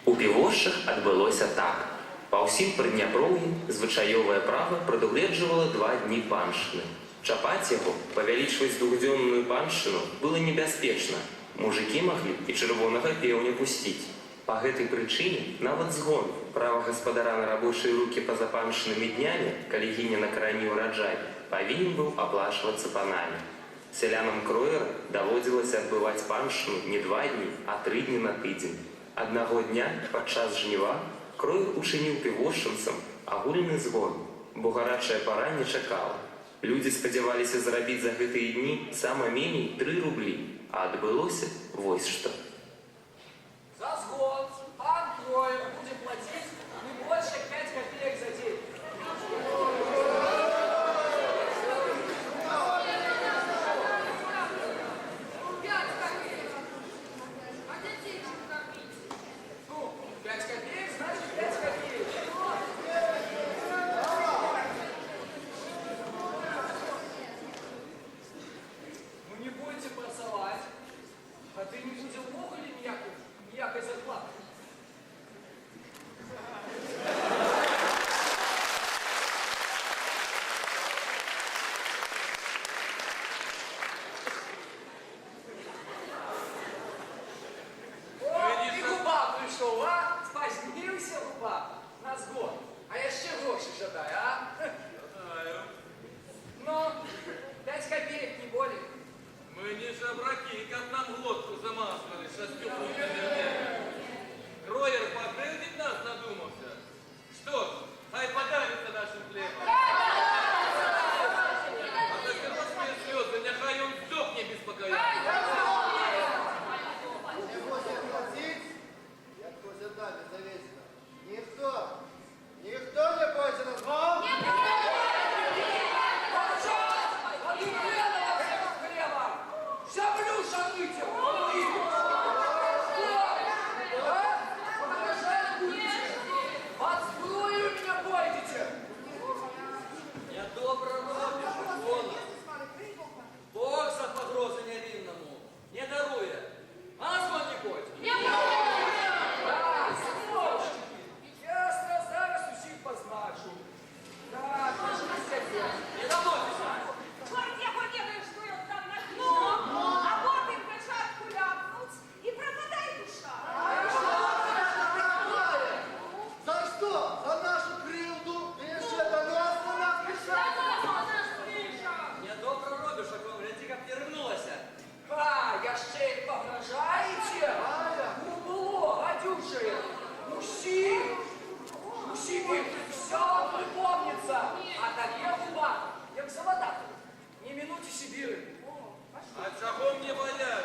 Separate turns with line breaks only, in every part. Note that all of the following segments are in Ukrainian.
У півошчах адбылося так. Па ўсім Прыдняпроўі звычаёвае права прадугледжвала 2 дні паншчыны. Чапаць яго, павялічваць двухдзённую паншчыну было небяспечна. Мужыкі маглі і чырвонага пеўня пусціць. Па гэтай прычыне нават згон, права гаспадара на рабочыя рукі па-за паншчынымі днямі, калі гіне на карані ўраджай, павінен быў аплачвацца панамі. Сялянам Кроера даводзілася адбываць паншчыну не 2 дні, а 3 дні на тыдзень. Аднаго дня падчас жніва Кроер учыніў півошчынцам агульны згон, бо гарачая пара не чакала. Людзі спадзяваліся зарабіць за гэтыя дні сама меней 3 рублі, а адбылося вось што.
За сгон пан Кроер будет платить не больше 5 копеек за день. Ну, 5 копеек, значит 5 копеек. Ну не будете працаваць, а ты не будзе ўвогуле ніякай зарплаты. О, і губа прийшов, а? Спазнився губа на згон. А я ще гроші жадаю, а?
Знаю.
Ну, 5 копеек, не более.
Мы не жабраки, как нам глотку замазывали со стеклом на верне. Кроер покрылить нас надумался. Что ж, хай подавится нашим хлебом. А за хорошие слезы, нехай он сдохне без покаяния.
Не хочет платить, як хоче далі завісно. Ніхто не хоче на згон.
Один хлеба, всем хлеба! Землю шаните! Под сброю меня пойдете!
Я добро робишь, Икона. Бог за погрозы невинному не дарує. А на згон не пойдь.
Да, сволочи! Ясно, зараз усіх позначу. Да, держите себе.
Не домовься.
Горде поведаешь, что я там нахну, а вот им кошатку ляпнуть, и пропадай душа.
За що? За нашу кривду? І ще до нас на нас пішов?
Не добро робишь, Икона. Гляди, как не рыгнулася.
А, я ще й погрожаєте? Ну було, гадюші. Усім все припомнится. А таке губа, як заводати. Не минуті Сибіри.
А чого мне бояться?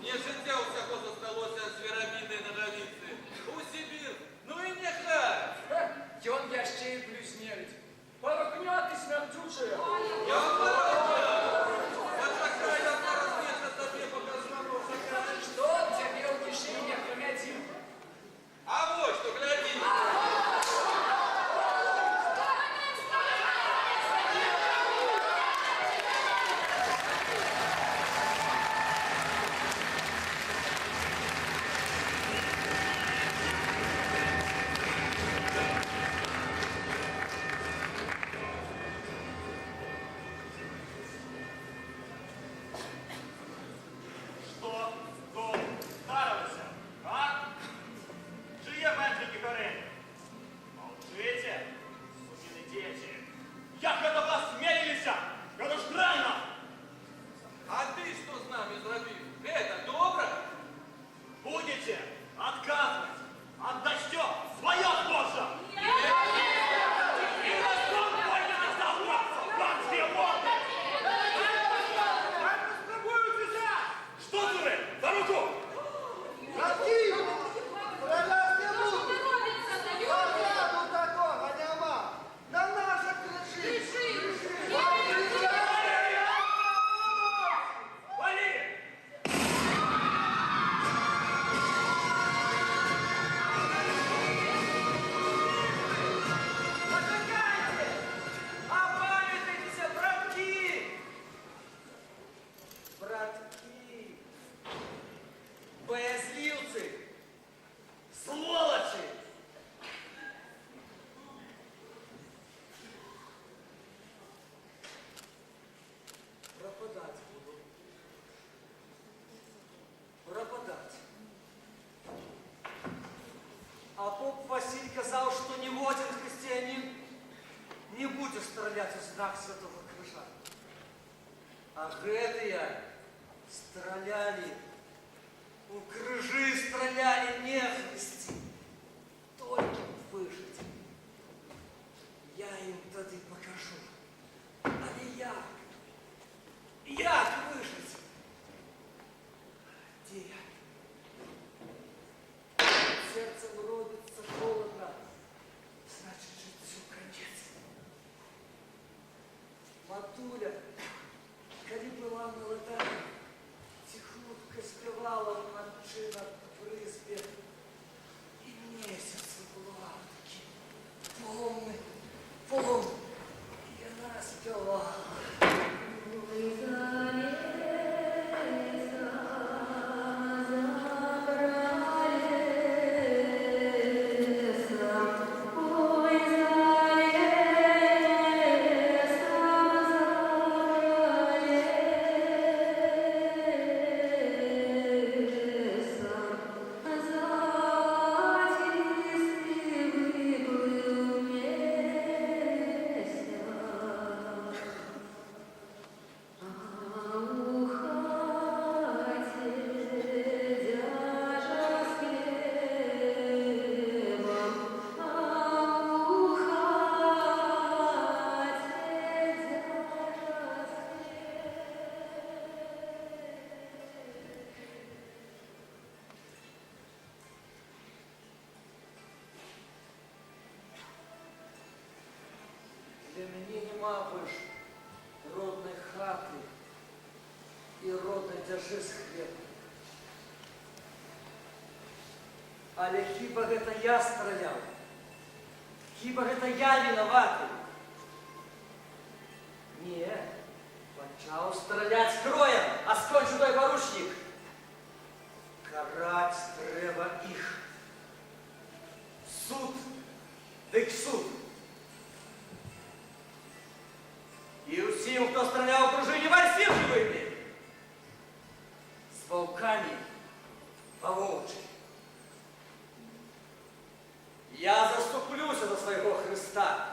Мне життя усяко зосталося звіробійної ножовиці. У Сибір, ну і нехай.
Ён яще й блюзнерить. Порохнятись смердюче.
Я порожняю. Почекай, я зараз нечто тобі покажу.
Что тебе в кишине, кроме один?
А вот что, гляди.
Василь казал, что ни один христианин не будет стрелять в знак Святого Крыжа. А гэтые стреляли, у крыжи стреляли нехристи, только выжить. Я им тады покажу. Але як? Як выжить? Где? Сердцем робится холодно, значит, життю конец. Матуля, коли была молода, тихутко спевала матчина в призбе, и месяц была таки полный, и она спевала. Для мяне нема больш роднай хаты і роднай дзяжы з хлебам. Але хіба гэта я страляў? Хіба гэта я вінаваты? Не, пачаў страляць кроем, а скончыў той парушнік. Караць трэба іх. Суд, дык суд. И усім, хто стрелял в дружине, вальсів живыми. С волками поволчи. Я заступлюся за своего Христа.